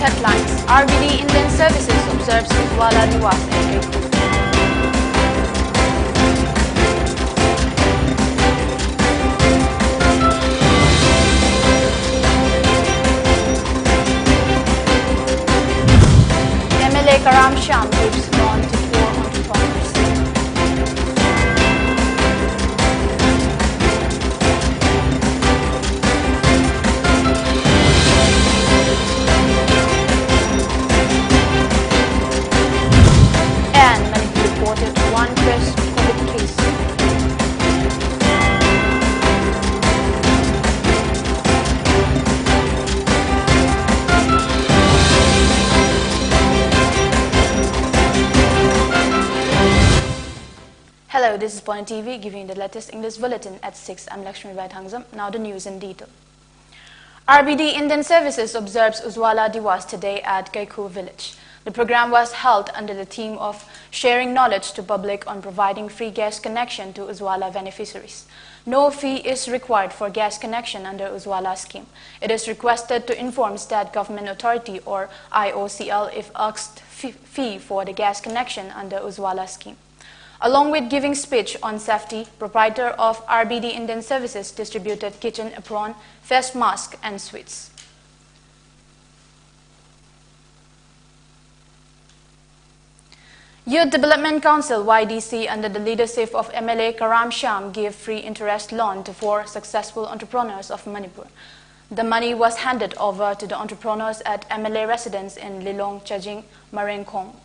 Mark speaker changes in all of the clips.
Speaker 1: headlines. RBD Indian Services observes Ujwala Diwas at Kaiku. MLA Karam Sham gives loan to 4 entrepreneurs. And Manipur reported one fresh COVID case. Hello, this is Point TV giving the latest English bulletin at 6. I'm LAKSMIBAI. Now the news in detail. RBD Indian Services observes Ujwala Diwas today at Kaiku village. The program was held under the theme of sharing knowledge to public on providing free gas connection to Ujwala beneficiaries. No fee is required for gas connection under Ujwala scheme. It is requested to inform State Government Authority or IOCL if asked fee for the gas connection under Ujwala scheme. Along with giving speech on safety, proprietor of RBD Indian Services distributed kitchen apron, face mask and sweets. Youth Development Council YDC under the leadership of MLA Karam Sham gave free interest loan to 4 successful entrepreneurs of Manipur. The money was handed over to the entrepreneurs at MLA residence in Lilong Chajing, Marenkong.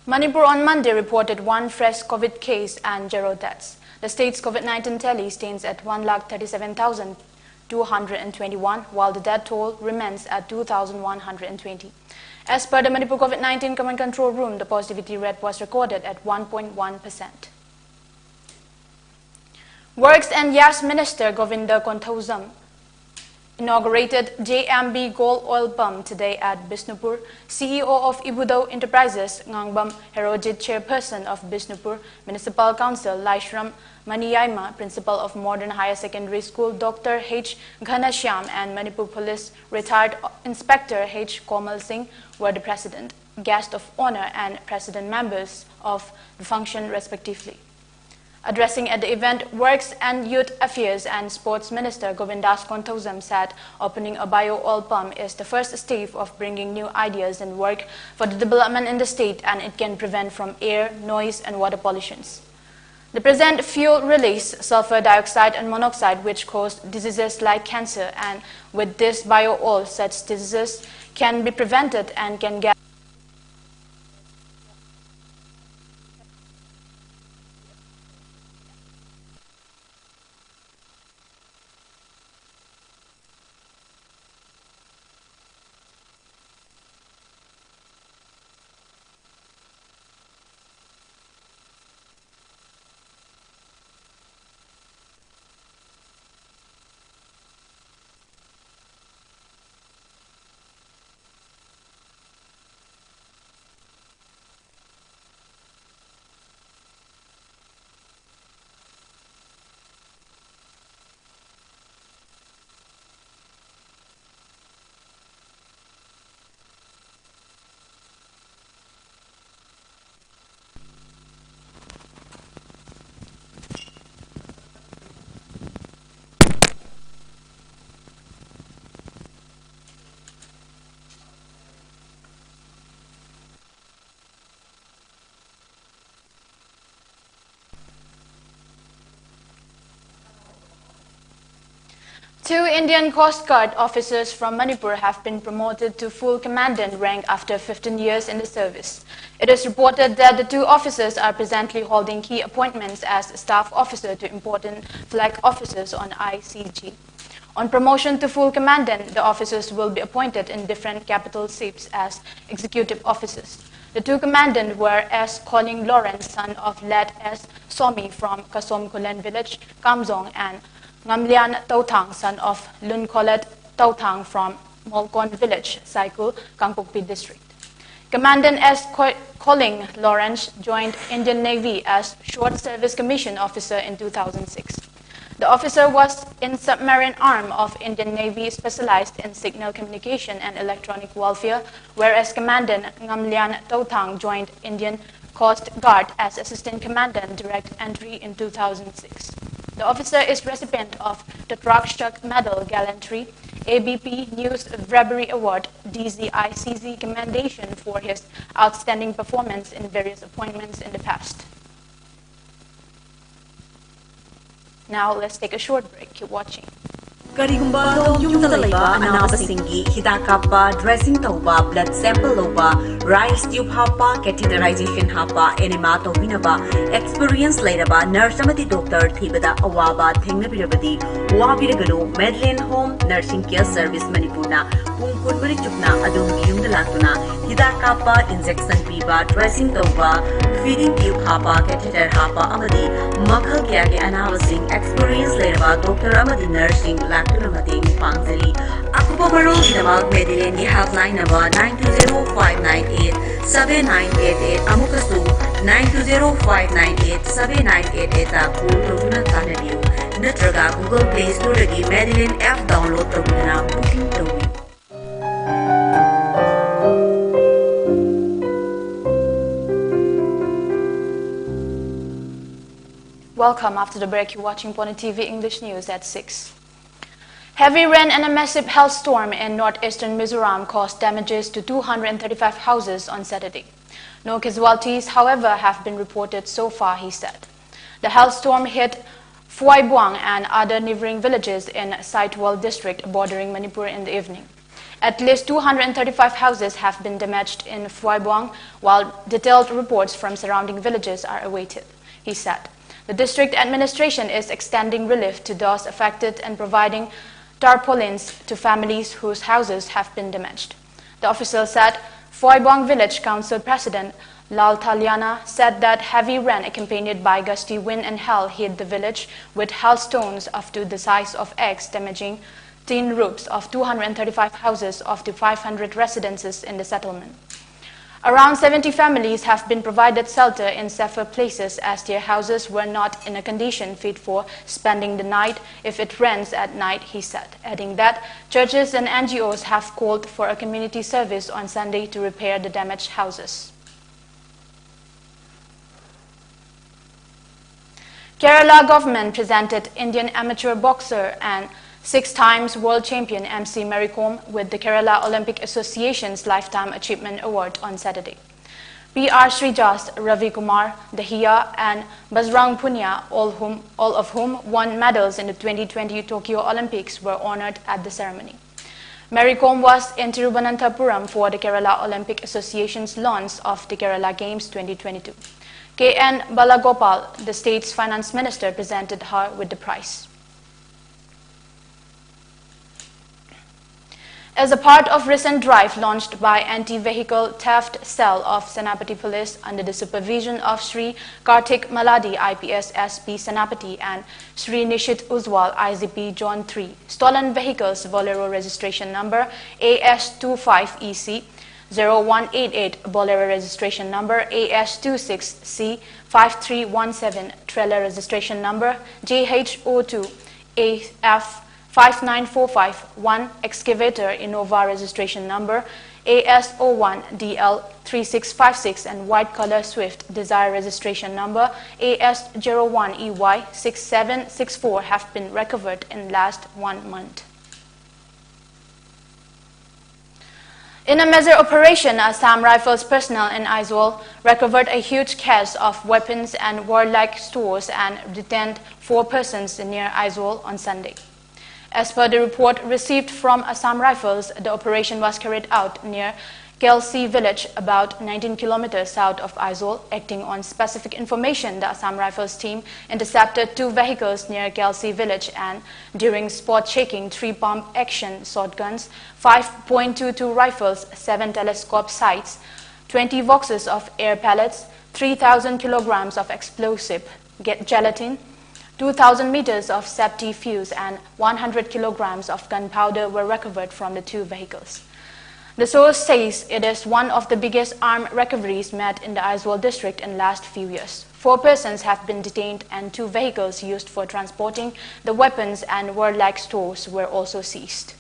Speaker 1: Manipur on Monday reported one fresh COVID case and 0 deaths. The state's COVID-19 tally stands at 137,221, while the death toll remains at 2,120. As per the Manipur COVID-19 Command Control Room, the positivity rate was recorded at 1.1%. Works and Gas Minister Govinda Kontauzam inaugurated JMB Gold Oil Pump today at Bisnupur. CEO of Ibudo Enterprises, Ngangbam Herojit, Chairperson of Bisnupur Municipal Council, Laishram Maniyaima, Principal of Modern Higher Secondary School, Dr. H. Ghanashyam, and Manipur Police Retired Inspector H. Komal Singh were the President, Guest of Honor, and President members of the function respectively. Addressing at the event, Works and Youth Affairs and Sports Minister Govindas Kontauzam said opening a bio-oil pump is the first step of bringing new ideas and work for the development in the state, and it can prevent from air, noise and water pollutions. The present fuel release sulfur dioxide and monoxide which cause diseases like cancer, and with this bio-oil such diseases can be prevented and can get Two Indian Coast Guard officers from Manipur have been promoted to full commandant rank after 15 years in the service. It is reported that the 2 officers are presently holding key appointments as staff officer to important flag officers on ICG. On promotion to full commandant, the officers will be appointed in different capital seats as executive officers. The 2 commandants were S. Colin Lawrence, son of late S. Somi from Kasom Kulen village, Kamzong, and Ngamlian Tautang, son of Lun Kolet Tautang from Molkon village, Saikul, Kangpokpi district. Commandant S. Colin Lawrence joined Indian Navy as Short Service Commission Officer in 2006. The officer was in submarine arm of Indian Navy specialized in signal communication and electronic warfare, whereas Commandant Ngamlian Tautang joined Indian Coast Guard as Assistant Commandant Direct Entry in 2006. The officer is recipient of the Rakshak Medal Gallantry, ABP News Bravery Award, DZICZ Commendation for his outstanding performance in various appointments in the past. Now let's take a short break. Keep watching.
Speaker 2: Karigumba do yumda laiba anabasingi hidak kappa dressing tauba blood sample loba rice tube hapa catheterization hapa enema tobinaba experience lairaba nurse amati doctor thibada awaba thengnabirabadi wabiraganu Medlin Home Nursing Care Service Manipurna pungkun bari chukna adongi yumda latuna hidak kappa injection piba dressing tauba feeding tube hapa catheter hapa amadi makhal kya ke anabasing experience lairaba doctor amadi nursing Mating Pangzali. Akupa Marol Kinamag Medellin helpline number 920-598-7988 Amukasu 920-598-7988 call Toguna Tanadiu Natraga Google Play Store Medellin app download Toguna booking Togi.
Speaker 1: Welcome. After the break, you're watching Pony TV English News at 6. Heavy rain and a massive hailstorm in northeastern Mizoram caused damages to 235 houses on Saturday. No casualties, however, have been reported so far, he said. The hailstorm hit Phoi Buang and other neighboring villages in Saitwal district bordering Manipur in the evening. At least 235 houses have been damaged in Phoi Buang, while detailed reports from surrounding villages are awaited, he said. The district administration is extending relief to those affected and providing tarpaulins to families whose houses have been damaged. The official said Phoi Buang Village Council President Lal Thaliana said that heavy rain accompanied by gusty wind and hail hit the village with hailstones up to the size of eggs, damaging tin roofs of 235 houses of the 500 residences in the settlement. Around 70 families have been provided shelter in safer places as their houses were not in a condition fit for spending the night if it rains at night, he said, adding that churches and NGOs have called for a community service on Sunday to repair the damaged houses. Kerala government presented Indian amateur boxer and 6 times world champion MC Mary Kom with the Kerala Olympic Association's Lifetime Achievement Award on Saturday. PR Srijas, Ravi Kumar, Dahiya and Bajrang Punia, all of whom won medals in the 2020 Tokyo Olympics, were honored at the ceremony. Mary Kom was in Tiruvananthapuram for the Kerala Olympic Association's launch of the Kerala Games 2022. K.N. Balagopal, the state's finance minister, presented her with the prize. As a part of recent drive launched by Anti-Vehicle Theft Cell of Senapati Police under the supervision of Sri Karthik Maladi IPS SP Senapati and Sri Nishit Uzwal IGP John 3, stolen vehicles Bolero registration number AS25EC 0188, Bolero registration number AS26C 5317, trailer registration number JH02 AF 5945, 1 excavator Innova registration number AS01DL3656 and white color Swift Desire registration number AS01EY6764 have been recovered in last 1 month. In a major operation, Assam Rifles personnel in Aizawl recovered a huge cache of weapons and warlike stores and detained 4 persons near Aizawl on Sunday. As per the report received from Assam Rifles, the operation was carried out near Kelsi village, about 19 kilometers south of Aizawl. Acting on specific information, the Assam Rifles team intercepted 2 vehicles near Kelsi village and, during spot checking, 3 pump action shotguns, 5.22 rifles, 7 telescope sights, 20 boxes of air pellets, 3,000 kilograms of explosive gelatin, 2,000 meters of safety fuse and 100 kilograms of gunpowder were recovered from the 2 vehicles. The source says it is one of the biggest arms recoveries made in the Aizawl district in the last few years. 4 persons have been detained and 2 vehicles used for transporting the weapons and warlike stores were also seized.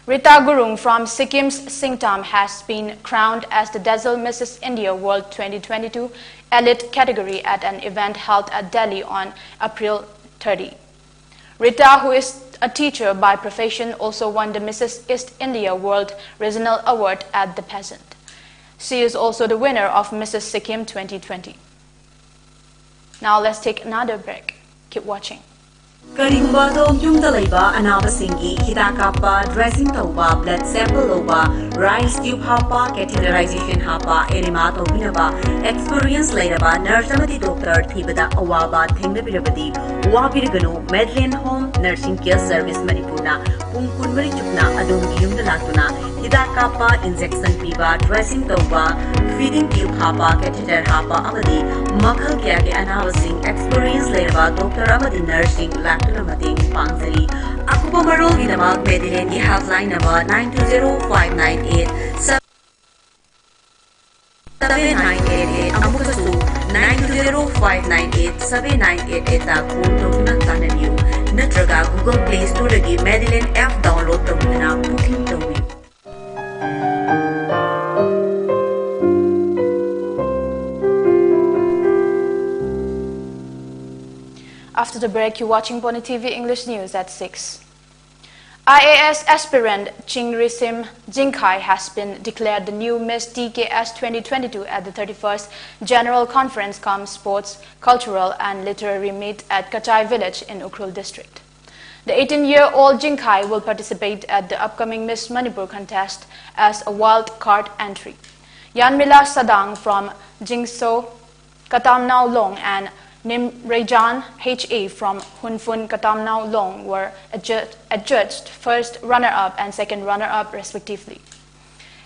Speaker 1: Rita Gurung from Sikkim's Singtam has been crowned as the Dazzle Mrs. India World 2022 Elite category at an event held at Delhi on April 30. Rita, who is a teacher by profession, also won the Mrs. East India World Regional Award at the Peasant. She is also the winner of Mrs. Sikkim 2020. Now let's take another break. Keep watching.
Speaker 2: Karigumba do yumda laiba anabasingi hida kappa dressing tauba blood sample loba rice tube hapa catheterization hapa enema to binaba experience lairaba nurse amati doctor thibada awaba thengna birabadi wabirganu Medlin Home Nursing Care Service Manipurna pung kunmari chukna adum yumda latuna hida kappa injection piba dressing tauba feeding tube hapa catheter hapa amadi makhal kya ke anabasing experience lairaba doctor amadi nursing Lactona Mating Pangsari. Akuba Marol Ginamak Medilin Helpline number 920-598 7988 Amukasu 920-598-7988 ta phone tawna kananiu natraga Google Play Store gi Medilin app download tawna booking tawi.
Speaker 1: After the break, you're watching Pony TV English News at 6. IAS aspirant Chingrisim Jinkai has been declared the new Miss DKS 2022 at the 31st General Conference cum Sports, Cultural and Literary Meet at Kachai Village in Ukhrul District. The 18-year-old Jinkai will participate at the upcoming Miss Manipur contest as a wild card entry. Yanmila Sadang from Jingso, Katamnao Long and Nim Rejan HA from Hunfun Katamnao Long were adjudged first runner-up and second runner-up respectively.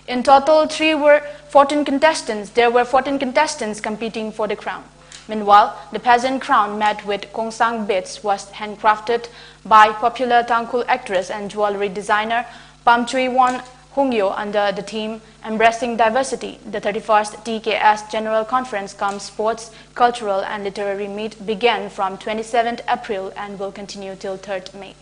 Speaker 1: In total, there were 14 contestants competing for the crown. Meanwhile, the peasant crown met with Kongsang bits was handcrafted by popular Tangkhul actress and jewelry designer Pamchui Won Hungyo under the theme Embracing Diversity. The 31st DKS General Conference cum Sports, Cultural and Literary Meet began from 27th April and will continue till 3rd May.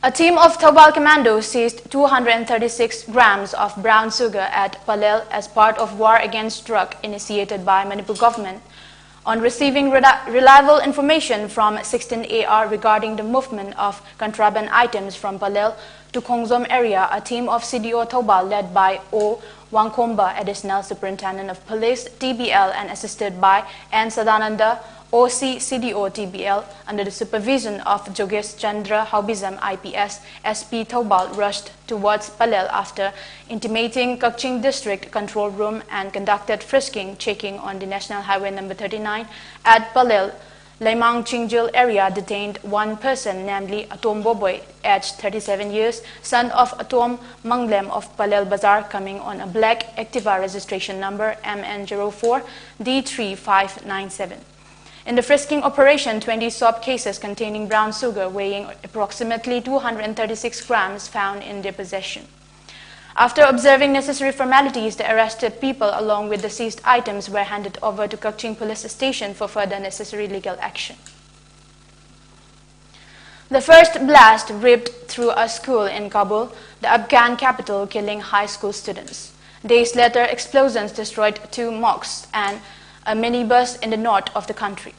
Speaker 1: A team of Thobal commandos seized 236 grams of brown sugar at Palel as part of war against drug initiated by Manipur government. On receiving reliable information from 16AR regarding the movement of contraband items from Palel to Khongzom area, a team of CDO Thobal led by O. Wangkomba, Additional Superintendent of Police, TBL, and assisted by N. Sadananda, OC CDO TBL, under the supervision of Jogesh Chandra Haubizam IPS, SP Thobal rushed towards Palel after intimating Kakching District Control Room and conducted frisking, checking on the National Highway number 39 at Palel. Laimang Chingjil area detained one person, namely Atom Boboy, aged 37 years, son of Atom Manglem of Palel Bazar, coming on a black Activa registration number MN04 D3597. In the frisking operation, 20 swab cases containing brown sugar weighing approximately 236 grams found in their possession. After observing necessary formalities, the arrested people along with the seized items were handed over to Kakching Police Station for further necessary legal action. The first blast ripped through a school in Kabul, the Afghan capital, killing high school students. Days later, explosions destroyed 2 mosques and a minibus in the north of the country.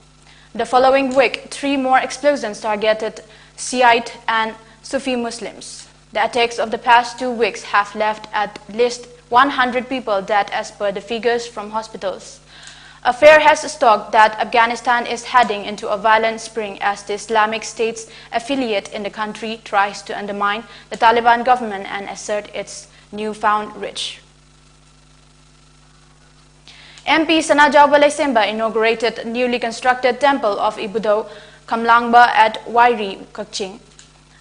Speaker 1: The following week, 3 more explosions targeted Shiite and Sufi Muslims. The attacks of the past 2 weeks have left at least 100 people dead as per the figures from hospitals. A fear has stalked that Afghanistan is heading into a violent spring as the Islamic State's affiliate in the country tries to undermine the Taliban government and assert its newfound reach. MP Sanajao LAKSMIBAI inaugurated newly constructed temple of Ibudo Kamlangba at Wairi, Kakching.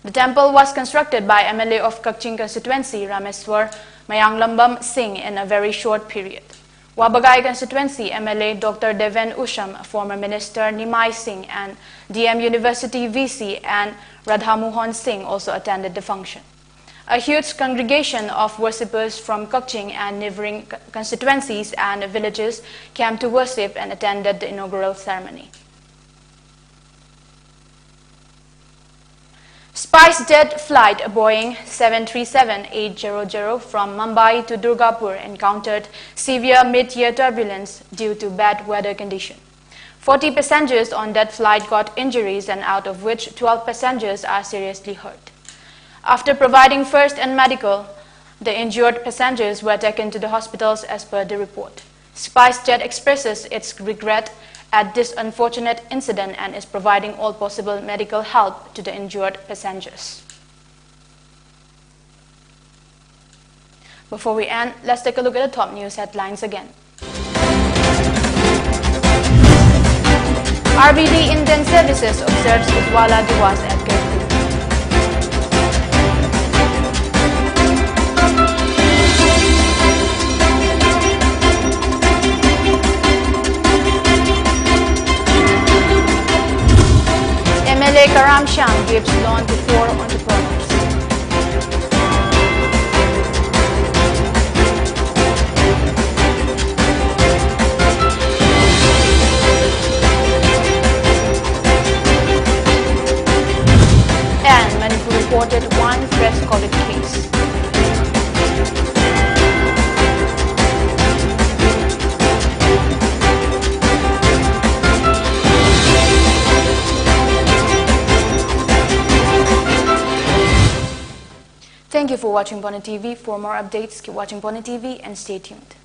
Speaker 1: The temple was constructed by MLA of Kakching constituency Rameswar Mayanglambam Singh in a very short period. Wabagay constituency MLA Dr. Deven Usham, former Minister Nimai Singh, and DM University VC and Radhamohan Singh also attended the function. A huge congregation of worshippers from Kukching and neighboring constituencies and villages came to worship and attended the inaugural ceremony. SpiceJet flight Boeing 737-800 from Mumbai to Durgapur encountered severe mid-year turbulence due to bad weather conditions. 40 passengers on that flight got injuries, and out of which 12 passengers are seriously hurt. After providing first and medical, the injured passengers were taken to the hospitals as per the report. SpiceJet expresses its regret at this unfortunate incident and is providing all possible medical help to the injured passengers. Before we end, let's take a look at the top news headlines again. RBD Indian Services observes Utwala Diwas at Kerala. MLA Karam Shyam gives loan to 4 entrepreneurs. And Manipur reported 1 fresh COVID case. Thank you for watching Pone TV. For more updates, keep watching Pone TV and stay tuned.